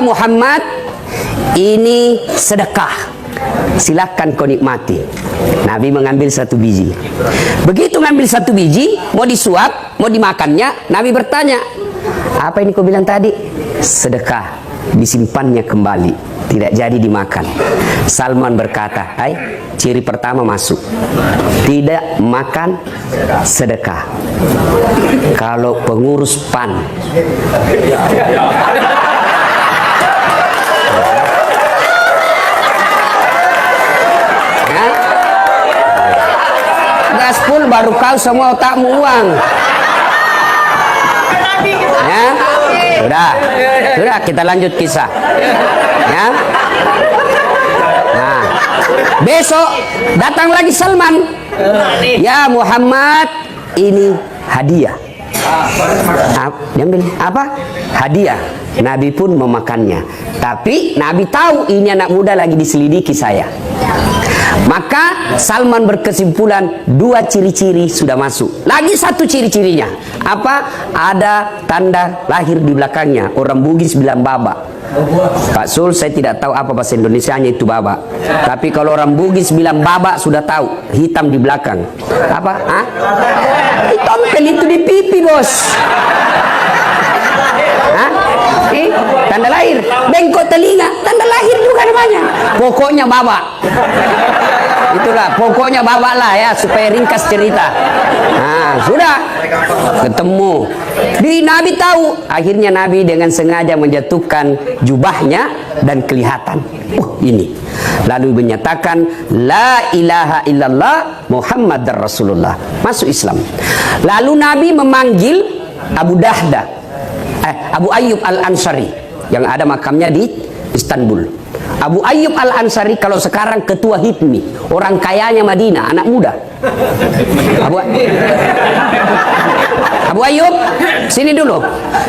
ya Muhammad, ini sedekah, silakan kau nikmati. Nabi mengambil 1 biji. Begitu ngambil 1 biji, mau disuap, mau dimakannya, Nabi bertanya, apa ini kau bilang tadi? Sedekah, disimpannya kembali, tidak jadi dimakan. Salman berkata, hai, ciri pertama masuk, tidak makan sedekah. Kalau pengurus PAN gaspol, baru kau semua otakmu uang. Ya, sudah kita lanjut kisah. Ya, nah, besok datang lagi Salman, ya Muhammad, ini hadiah. Diambil apa? Hadiah. Nabi pun memakannya. Tapi Nabi tahu ini anak muda lagi diselidiki saya. Maka Salman berkesimpulan 2 ciri-ciri sudah masuk. Lagi 1 ciri-cirinya. Apa? Ada tanda lahir di belakangnya. Orang Bugis bilang baba. Pak Sul, saya tidak tahu apa bahasa Indonesianya itu baba. Tapi kalau orang Bugis bilang baba sudah tahu. Hitam di belakang. Apa? Hah? Tompel itu di pipi, bos. Hah? Tanda lahir. Bengkok telinga, tanda lahir juga namanya. Pokoknya baba. Itulah, pokoknya baba lah ya, supaya ringkas cerita. Nah, sudah ketemu. Nabi tahu. Akhirnya Nabi dengan sengaja menjatuhkan jubahnya dan kelihatan. Ini. Lalu menyatakan la ilaha illallah Muhammadar Rasulullah. Masuk Islam. Lalu Nabi memanggil Abu Ayyub Al-Ansari yang ada makamnya di Istanbul. Abu Ayyub Al-Ansari kalau sekarang ketua HIPMI, orang kayanya Madinah, anak muda. Abu Ayyub, sini dulu.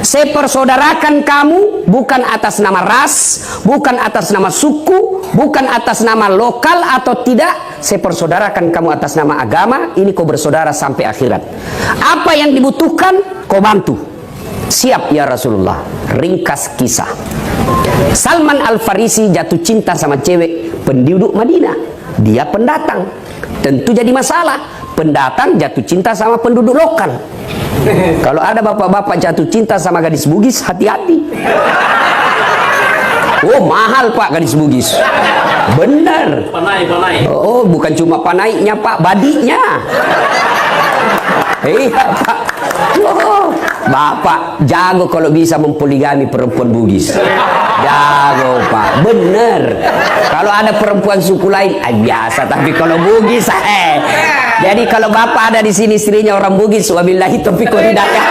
Saya persaudarakan kamu bukan atas nama ras, bukan atas nama suku, bukan atas nama lokal atau tidak. Saya persaudarakan kamu atas nama agama. Ini kau bersaudara sampai akhirat. Apa yang dibutuhkan, kau bantu. Siap ya Rasulullah. Ringkas kisah. Salman Al-Farisi jatuh cinta sama cewek penduduk Madinah. Dia pendatang. Tentu jadi masalah. Pendatang jatuh cinta sama penduduk lokal. Kalau ada bapak-bapak jatuh cinta sama gadis Bugis, hati-hati. Oh, mahal Pak gadis Bugis. Benar. Oh, bukan cuma panaiknya Pak, badinya. Iya Pak. Oh, Bapak jago kalau bisa mempoligami perempuan Bugis. Jago Pak, bener. Kalau ada perempuan suku lain, biasa. Tapi kalau Bugis, jadi kalau Bapak ada di sini istrinya orang Bugis, wabillahi taufiq wal hidayah.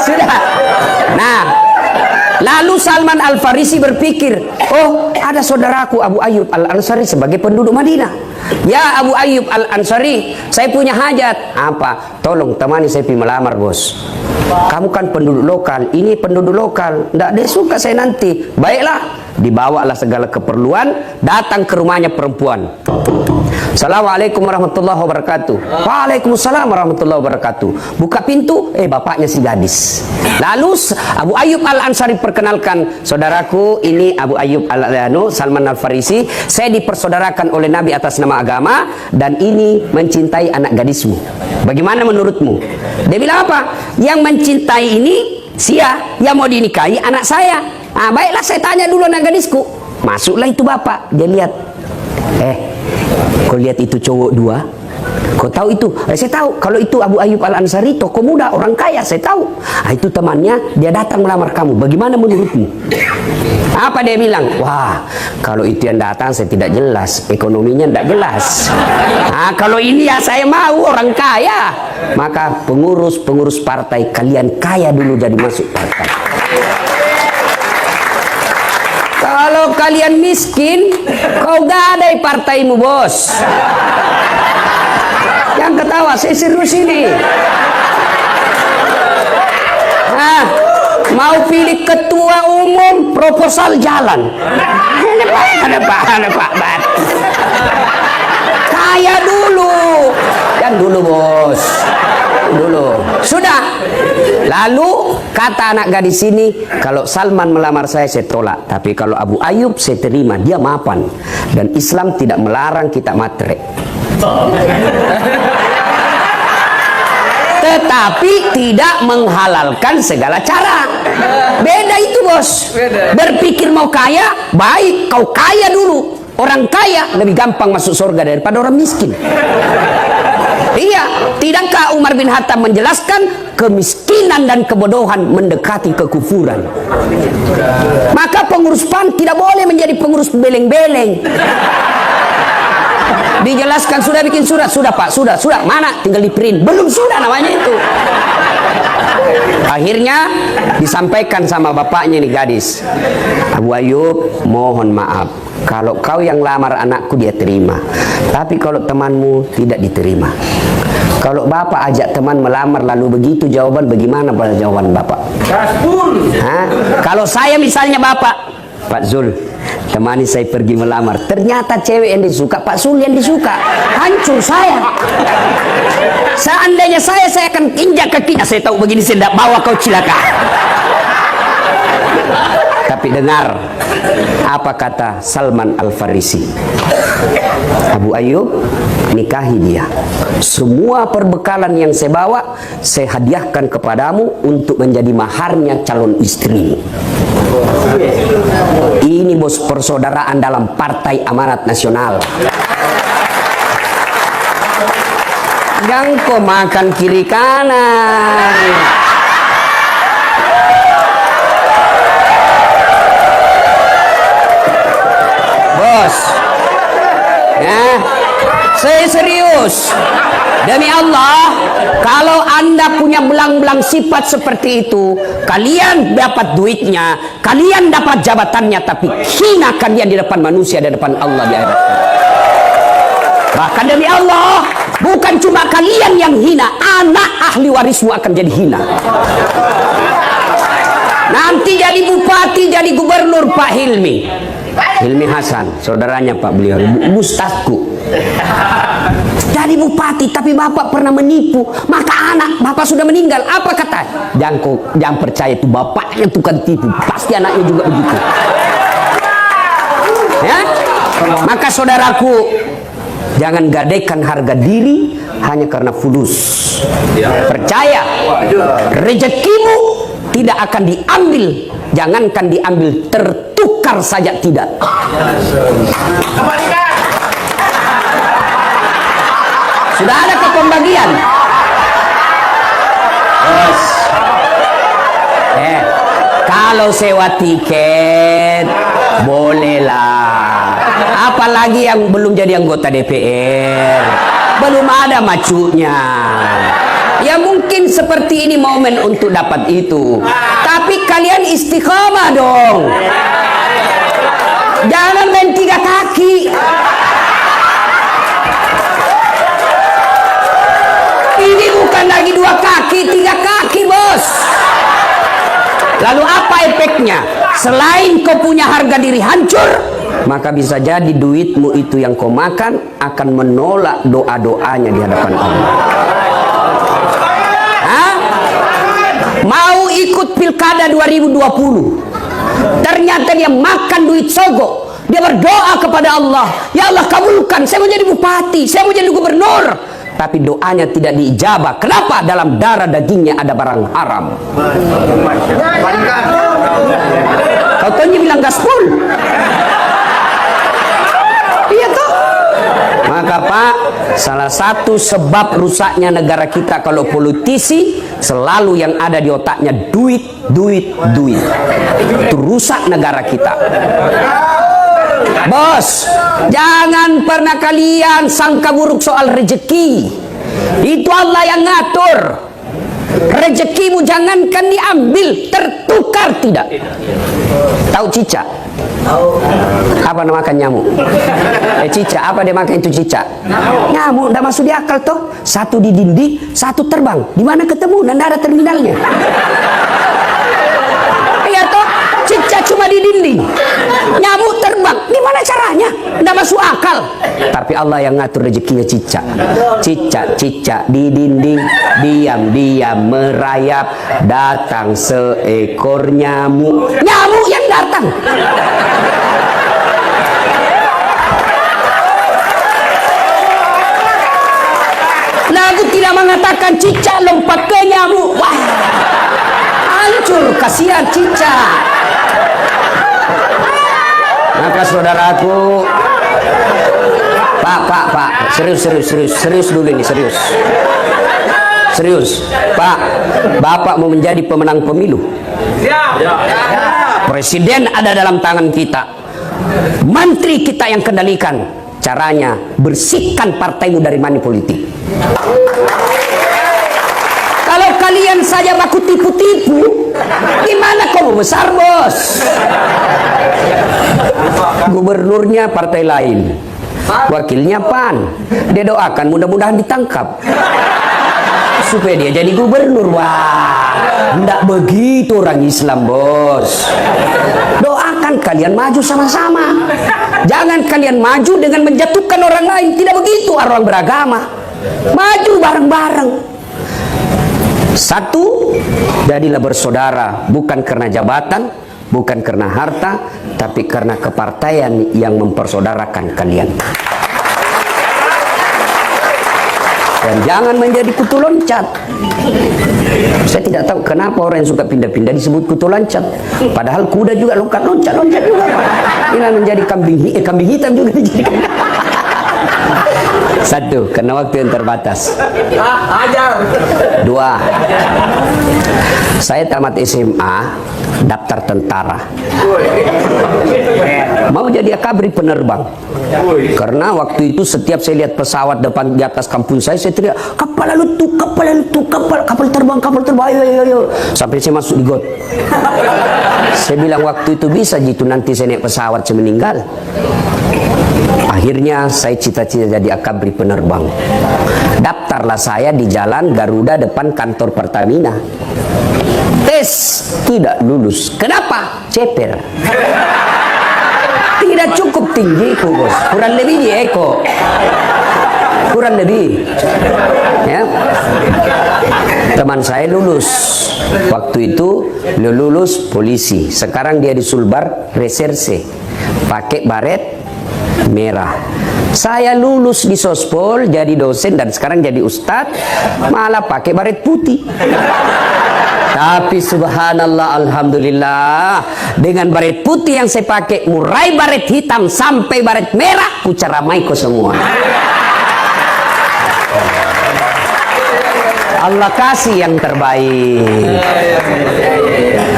Sudah. Nah, lalu Salman Al-Farisi berpikir, oh ada saudaraku Abu Ayyub Al-Ansari sebagai penduduk Madinah. Ya Abu Ayyub Al-Ansari, saya punya hajat. Apa? Tolong temani saya pergi melamar, bos. Kamu kan penduduk lokal, ini penduduk lokal. Tidak dia suka saya nanti. Baiklah, dibawalah segala keperluan, datang ke rumahnya perempuan. Assalamualaikum warahmatullahi wabarakatuh. Waalaikumsalam warahmatullahi wabarakatuh. Buka pintu, bapaknya si gadis. Lalu Abu Ayyub Al-Ansari perkenalkan, saudaraku, ini Abu Ayyub Salman Al-Farisi. Saya dipersaudarakan oleh Nabi atas nama agama dan ini mencintai anak gadismu. Bagaimana menurutmu? Dia bilang apa? Yang mencintai ini yang mau dinikahi anak saya. Baiklah, saya tanya dulu anak gadisku. Masuklah itu bapak. Dia lihat. Kau lihat itu cowok 2? Kau tahu itu? Saya tahu. Kalau itu Abu Ayyub Al-Ansari, tokoh muda, orang kaya, saya tahu. Itu temannya, dia datang melamar kamu. Bagaimana menurutmu? Apa dia bilang? Wah, kalau itu yang datang saya tidak jelas. Ekonominya tidak jelas. Kalau ini ya saya mau, orang kaya. Maka pengurus partai, kalian kaya dulu jadi masuk partai. Kalau kalian miskin, kau gadai partaimu, bos. Yang ketawa, saya serius ini. Mau pilih ketua umum, proposal jalan. Ada Pak. Kaya dulu. Yang dulu, bos. Dulu. Sudah. Lalu kata anak gadis ini, kalau Salman melamar saya tolak, tapi kalau Abu Ayyub saya terima, dia mapan. Dan Islam tidak melarang kita matre. Tetapi tidak menghalalkan segala cara. Beda itu, bos. Berpikir mau kaya, baik kau kaya dulu. Orang kaya lebih gampang masuk surga daripada orang miskin. Iya, tidakkah Umar bin Khattab menjelaskan kemiskinan dan kebodohan mendekati kekufuran? Maka pengurus PAN tidak boleh menjadi pengurus beleng-beleng. Dijelaskan, sudah bikin surat, sudah Pak, sudah, mana? Tinggal di print, belum, sudah namanya itu. Akhirnya disampaikan sama bapaknya nih gadis, Abu Ayyub, mohon maaf, kalau kau yang lamar anakku dia terima, tapi kalau temanmu tidak diterima. Kalau bapak ajak teman melamar lalu begitu jawaban, bagaimana pada jawaban bapak? Hah? Kalau saya misalnya bapak, Pak Zul, temani saya pergi melamar, ternyata cewek yang disuka Pak Zul yang disuka, hancur saya. Seandainya saya akan injak kakinya, saya tahu begini saya tidak bawa kau cilaka. Tapi dengar apa kata Salman Al-Farisi. Abu Ayyub, nikahi dia. Semua perbekalan yang saya bawa saya hadiahkan kepadamu untuk menjadi maharnya calon istrimu. Ini bos persaudaraan dalam Partai Amanat Nasional. Jangan kau makan kiri kanan. Bos, ya, saya serius. Demi Allah, kalau Anda punya belang-belang sifat seperti itu, kalian dapat duitnya, kalian dapat jabatannya, tapi hina kalian di depan manusia, di depan Allah di akhirat. Bahkan demi Allah, bukan cuma kalian yang hina, anak ahli warismu akan jadi hina. Nanti jadi bupati, jadi gubernur Pak Hilmi Hasan, saudaranya Pak beliau, Ustazku. Jadi bupati, tapi bapak pernah menipu, maka anak bapak sudah meninggal. Apa kata? Jangan percaya itu bapaknya tukang tipu, pasti anaknya juga begitu. Ya, maka saudaraku, jangan gadaikan harga diri hanya karena fulus. Percaya, rezekimu tidak akan diambil, jangankan diambil, tertukar saja tidak. Sudah ada ke pembagian? Yes. Kalau sewa tiket bolehlah. Apalagi yang belum jadi anggota DPR, belum ada macunya. Ya mungkin seperti ini momen untuk dapat itu. Tapi kalian istiqamah dong. Jangan main tiga kaki. Ini bukan lagi dua kaki, tiga kaki, bos. Lalu apa efeknya? Selain kau punya harga diri hancur, maka bisa jadi duitmu itu yang kau makan akan menolak doa-doanya di hadapan Allah. Hah? Mau ikut pilkada 2020, ternyata dia makan duit sogok. Dia berdoa kepada Allah, ya Allah kabulkan, saya mau jadi bupati, saya mau jadi gubernur. Tapi doanya tidak diijabah. Kenapa? Dalam darah dagingnya ada barang haram. Kau tanya bilang gaspol. Iya toh. Maka Pak, salah satu sebab rusaknya negara kita kalau politisi selalu yang ada di otaknya duit. Itu rusak negara kita. Bos, jangan pernah kalian sangka buruk soal rezeki. Itu Allah yang ngatur. Rezekimu jangankan diambil, tertukar tidak. Tahu cicak? Apa namakan nyamuk? Cicak, apa dia makan itu cicak? Nyamuk, tidak masuk di akal toh. Satu di dinding, satu terbang. Di mana ketemu? Dan ada terminalnya. Iya toh, cicak cuma di dinding, nyamuk terbang. Gimana caranya? Tidak masuk akal. Tapi Allah yang ngatur rezekinya cicak. Cicak di dinding, diam-diam merayap, datang seekor nyamuk. Nyamuk yang datang. Lagu tidak mengatakan cicak lompat ke nyamuk. Wah, hancur, kasihan cicak. Maka saudaraku, Pak, serius dulu ini, serius. Pak, Bapak mau menjadi pemenang pemilu. Presiden ada dalam tangan kita, menteri kita yang kendalikan. Caranya bersihkan partaimu dari money politik. Kalau kalian saja baku tipu-tipu, gimana kau besar, bos? Gubernurnya partai lain, wakilnya PAN. Dia doakan mudah-mudahan ditangkap supaya dia jadi gubernur. Wah, enggak begitu orang Islam, bos. Doakan kalian maju sama-sama. Jangan kalian maju dengan menjatuhkan orang lain. Tidak begitu orang beragama. Maju bareng-bareng. Satu, jadilah bersaudara, bukan karena jabatan, bukan karena harta, tapi karena kepartaian yang mempersaudarakan kalian. Dan jangan menjadi kutu loncat. Saya tidak tahu kenapa orang yang suka pindah-pindah disebut kutu loncat. Padahal kuda juga loncat juga. Ini menjadi kambing hitam juga dijadikan. Satu, karena waktu yang terbatas. Dua, saya tamat SMA, daftar tentara. Mau jadi akabri penerbang. Karena waktu itu setiap saya lihat pesawat depan di atas kampung saya teriak, kapal terbang, ayo. Sampai saya masuk di got. Saya bilang waktu itu bisa gitu, nanti saya naik pesawat saya meninggal. Akhirnya saya cita-cita jadi akabri penerbang. Daftarlah saya di jalan Garuda depan kantor Pertamina. Tes tidak lulus. Kenapa? Ceper. Tidak cukup tinggi, bos. Kurang lebih di eko. Kurang lebih. Ya. Teman saya lulus. Waktu itu dia lulus polisi. Sekarang dia di Sulbar reserse. Pakai baret merah. Saya lulus di Sospol jadi dosen dan sekarang jadi ustadz, malah pakai baret putih. Tapi subhanallah, alhamdulillah, dengan baret putih yang saya pakai, mulai baret hitam sampai baret merah, ku caramai ko semua. Allah kasih yang terbaik.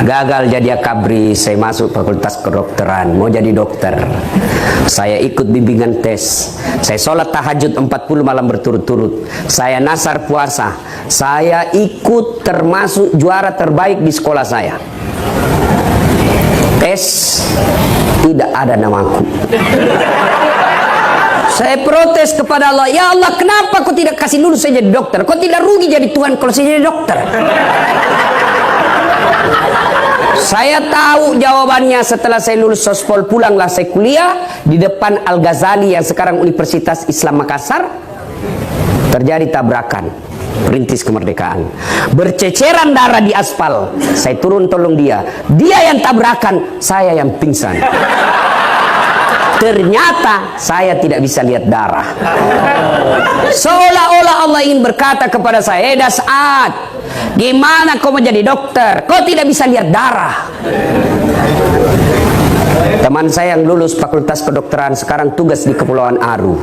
Gagal jadi akabri, saya masuk fakultas kedokteran, mau jadi dokter. Saya ikut bimbingan tes. Saya sholat tahajud 40 malam berturut-turut. Saya nasar puasa. Saya ikut termasuk juara terbaik di sekolah saya. Tes tidak ada namaku. Saya protes kepada Allah, ya Allah, kenapa kau tidak kasih lulus saya jadi dokter? Kau tidak rugi jadi Tuhan kalau saya jadi dokter? Saya tahu jawabannya setelah saya lulus Sospol, pulanglah saya kuliah di depan Al-Ghazali yang sekarang Universitas Islam Makassar. Terjadi tabrakan, perintis kemerdekaan. Berceceran darah di aspal. Saya turun tolong dia. Dia yang tabrakan, saya yang pingsan. Ternyata saya tidak bisa lihat darah. Seolah-olah Allah ingin berkata kepada saya, Das'ad, gimana kau menjadi dokter? Kau tidak bisa lihat darah. Teman saya yang lulus fakultas kedokteran sekarang tugas di Kepulauan Aru.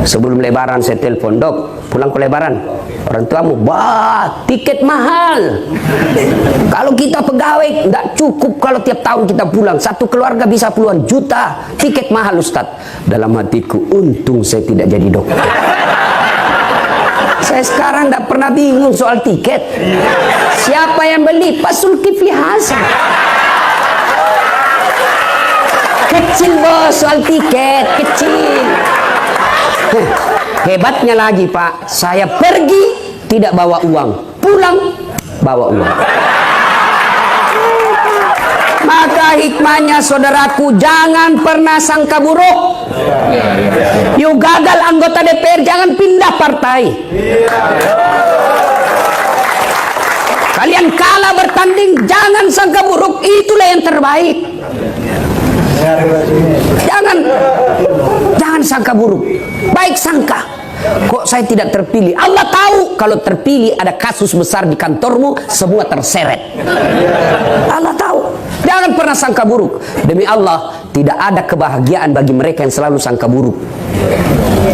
Sebelum lebaran saya telepon, dok, pulang ke lebaran. Orang tuamu, bah, tiket mahal. Kalau kita pegawai, tidak cukup kalau tiap tahun kita pulang. Satu keluarga bisa puluhan juta. Tiket mahal, Ustaz. Dalam hatiku, untung saya tidak jadi dokter. Saya sekarang tidak pernah bingung soal tiket. Siapa yang beli? Pak Zulkifli Hasan. Kecil, bos, soal tiket. Kecil. Hebatnya lagi, Pak, saya pergi tidak bawa uang, pulang bawa uang. Maka hikmahnya, saudaraku, jangan pernah sangka buruk. You gagal anggota DPR, jangan pindah partai. Kalian kalah bertanding, jangan sangka buruk, itulah yang terbaik. Jangan sangka buruk, baik sangka. Kok saya tidak terpilih? Allah tahu kalau terpilih ada kasus besar di kantormu, semua terseret. Allah tahu. Jangan pernah sangka buruk. Demi Allah, tidak ada kebahagiaan bagi mereka yang selalu sangka buruk.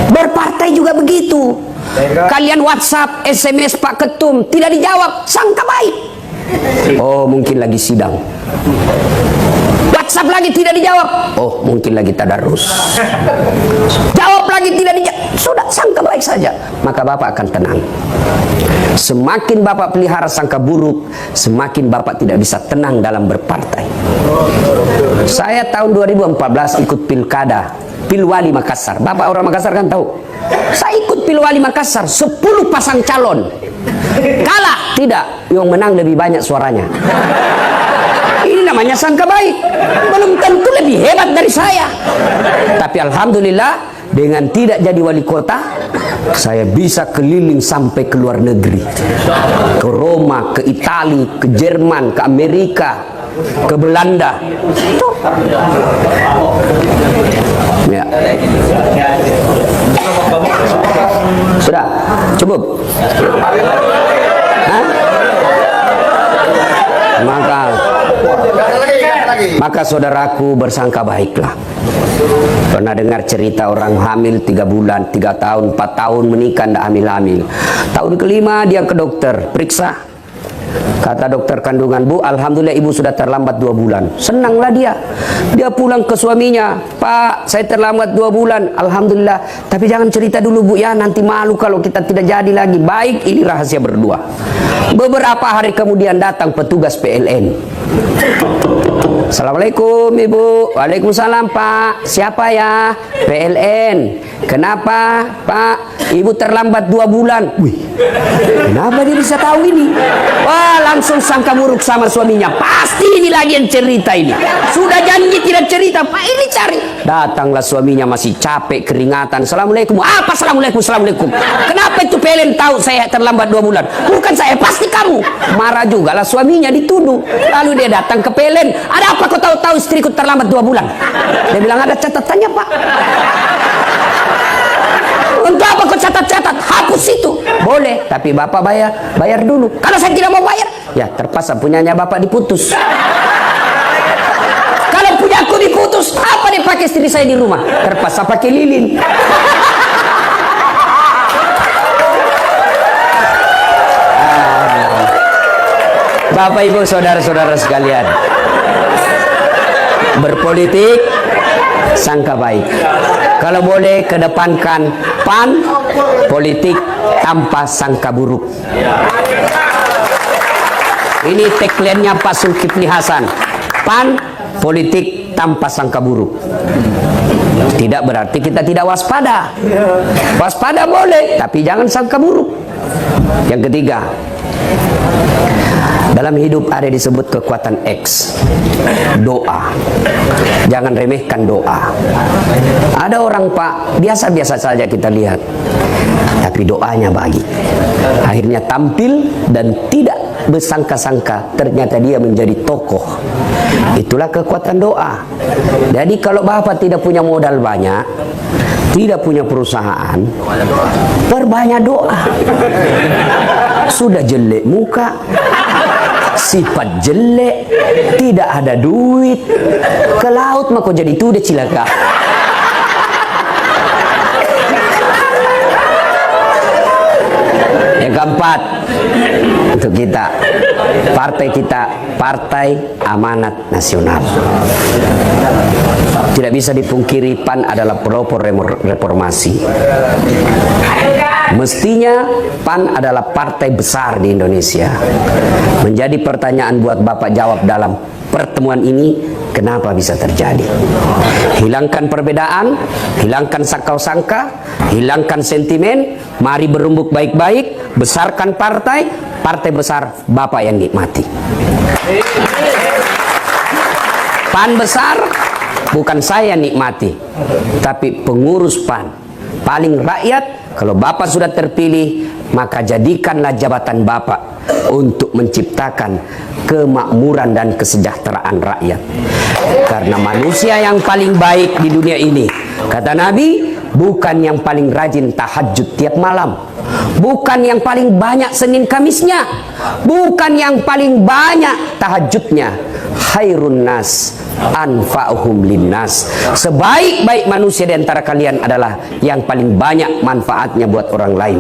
Berpartai juga begitu. Kalian WhatsApp, SMS Pak Ketum tidak dijawab, sangka baik. Oh, mungkin lagi sidang. WhatsApp lagi tidak dijawab. Oh, mungkin lagi tadarus. Jawab lagi tidak dijawab. Sudah, sangka baik saja. Maka Bapak akan tenang. Semakin Bapak pelihara sangka buruk, semakin Bapak tidak bisa tenang dalam berpartai. Saya tahun 2014 ikut pilkada, Pilwali Makassar. Bapak orang Makassar kan tahu. Saya ikut Pilwali Makassar, 10 pasang calon. Kalah? Tidak. Yang menang lebih banyak suaranya. Ini namanya sangka baik. Belum tentu lebih hebat dari saya. Tapi alhamdulillah, dengan tidak jadi wali kota, saya bisa keliling sampai ke luar negeri. Ke Roma, ke Italia, ke Jerman, ke Amerika, ke Belanda. Ya. Sudah, cukup. Hah? Maka saudaraku bersangka baiklah. Pernah dengar cerita orang hamil 3 bulan, 3 tahun, 4 tahun menikah tidak hamil-hamil. Tahun kelima dia ke dokter, periksa. Kata dokter kandungan, Bu, alhamdulillah ibu sudah terlambat 2 bulan. Senanglah dia. Dia pulang ke suaminya, Pak, saya terlambat 2 bulan. Alhamdulillah. Tapi jangan cerita dulu, Bu, ya. Nanti malu kalau kita tidak jadi lagi. Baik, ini rahasia berdua. Beberapa hari kemudian datang petugas PLN. Assalamualaikum Ibu. Waalaikumsalam Pak. Siapa ya? PLN. Kenapa Pak? Ibu terlambat 2 bulan. Wih, kenapa dia bisa tahu ini? Wah, langsung sangka buruk sama suaminya. Pasti ini lagi yang cerita ini. Sudah janji tidak cerita, Pak, ini cari. Datanglah suaminya masih capek, keringatan. Assalamualaikum. Apa assalamualaikum? Assalamualaikum. Kenapa itu PLN tahu saya terlambat 2 bulan? Bukan saya, pasti kamu. Marah juga lah suaminya, dituduh. Lalu dia datang ke PLN. Ada apa kau tahu-tahu istriku terlambat 2 bulan? Dia bilang ada catatannya, Pak. Untuk apa kau catat-catat? Hapus itu. Boleh, tapi Bapak bayar dulu. Kalau saya tidak mau bayar, ya terpaksa punyanya Bapak diputus. Kalau punya aku diputus, apa dipakai istri saya di rumah? Terpaksa pakai lilin. Bapak Ibu saudara-saudara sekalian, berpolitik sangka baik. Kalau boleh kedepankan PAN, politik tanpa sangka buruk. Ini tagline-nya Pak Zulkifli Hasan. PAN, politik tanpa sangka buruk. Tidak berarti kita tidak waspada. Waspada boleh, tapi jangan sangka buruk. Yang ketiga, dalam hidup ada disebut kekuatan X, doa. Jangan remehkan doa. Ada orang Pak, biasa-biasa saja kita lihat, tapi doanya bagi. Akhirnya tampil dan tidak bersangka-sangka ternyata dia menjadi tokoh. Itulah kekuatan doa. Jadi kalau Bapak tidak punya modal banyak, tidak punya perusahaan, perbanyak doa. Sudah jelek muka, sifat jelek, tidak ada duit, ke laut maka jadi itu udah cilaka. Yang keempat, untuk kita, Partai Amanat Nasional. Tidak bisa dipungkiri PAN adalah pelopor reformasi. Mestinya PAN adalah partai besar di Indonesia. Menjadi pertanyaan buat Bapak jawab dalam pertemuan ini, kenapa bisa terjadi? Hilangkan perbedaan, hilangkan sangka-sangka, hilangkan sentimen, mari berembuk baik-baik, besarkan partai besar Bapak yang nikmati. PAN besar, bukan saya nikmati, tapi pengurus PAN paling rakyat. Kalau Bapak sudah terpilih, maka jadikanlah jabatan Bapak untuk menciptakan kemakmuran dan kesejahteraan rakyat. Karena manusia yang paling baik di dunia ini, kata Nabi, bukan yang paling rajin tahajud tiap malam, bukan yang paling banyak Senin Kamisnya, bukan yang paling banyak tahajudnya. Khairun nas anfa'uhum linnas. Sebaik-baik manusia di antara kalian adalah yang paling banyak manfaatnya buat orang lain.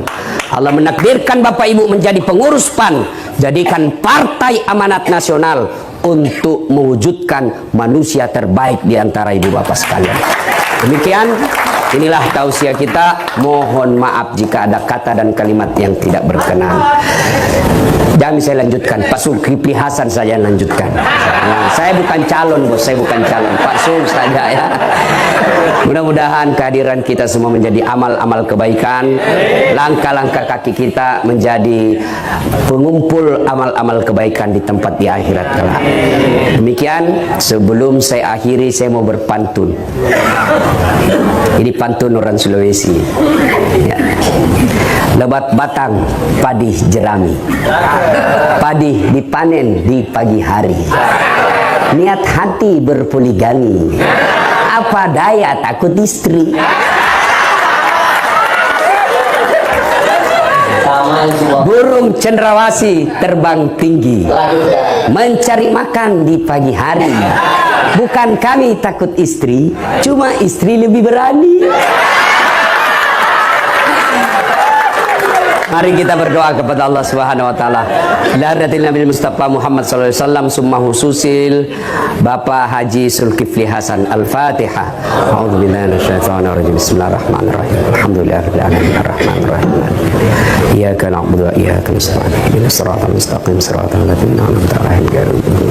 Allah menakdirkan Bapak Ibu menjadi pengurus PAN. Jadikan Partai Amanat Nasional untuk mewujudkan manusia terbaik di antara ibu bapak sekalian. Demikian, inilah tausiah kita. Mohon maaf jika ada kata dan kalimat yang tidak berkenan. Jangan saya lanjutkan, Pak Zulkifli Hasan saja lanjutkan. Nah, saya bukan calon, bos, saya bukan calon. Pak Sul saja ya. Mudah-mudahan kehadiran kita semua menjadi amal-amal kebaikan, langkah-langkah kaki kita menjadi pengumpul amal-amal kebaikan di tempat di akhirat kelak. Demikian, sebelum saya akhiri, saya mau berpantun. Ini pantun orang Sulawesi. Ya. Lebat batang, padi jerami. Padi dipanen di pagi hari. Niat hati berpoligami. Apa daya takut istri. Burung cendrawasih terbang tinggi, mencari makan di pagi hari. Bukan kami takut istri, cuma istri lebih berani. Mari kita berdoa kepada Allah Subhanahu wa taala. Lahiratil Nabi Mustafa Muhammad sallallahu alaihi wasallam, summa hususil Bapak Haji Zulkifli Hasan. Al-Fatihah. A'udzubillahi minasyaitonir rajim. Bismillahirrahmanirrahim. Alhamdulillahirabbil alamin arrahmanir rahim. Iyyaka na'budu wa iyyaka nasta'in. Ihdinas siratal mustaqim, siratal ladzina an'amta 'alaihim ghairil maghdubi